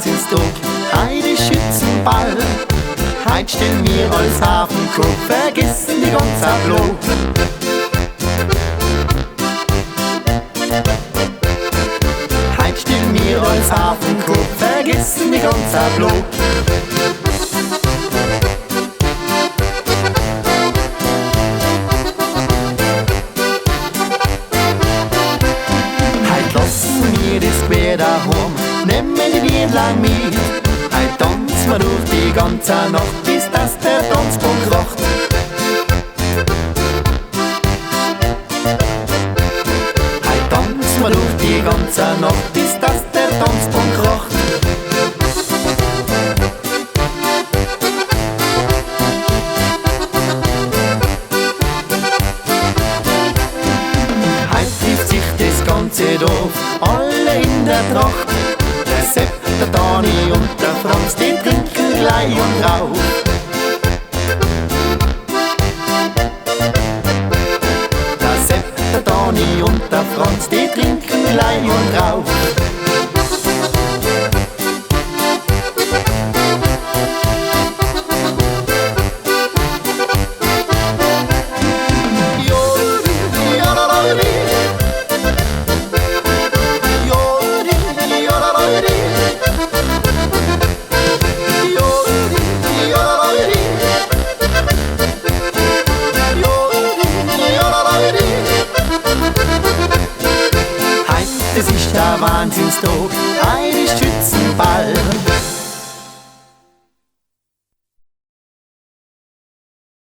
Wahnsinnstag, heide Schützenball. Heut stehen wir als Hafenkopf, vergessen die ganze Blut. Heut stehen wir als Hafenkopf, vergessen die ganze Blut. Quer daheim, nehmen die Liedlein mit. Heut tanzen wir durch die ganze Nacht, bis dass der Tanzpunkt kracht. Heut tanzen wir durch die ganze Nacht, bis dass der Tanzpunkt kracht. Heut trifft sich das ganze Dorf, alle in der Tracht. Der Sepp, der Dani und der Franz, die trinken gleich und rauf. Der Sepp, der Dani und der Franz, die trinken gleich und rauf. Es ist der Wahnsinnstag, heide Schützenball.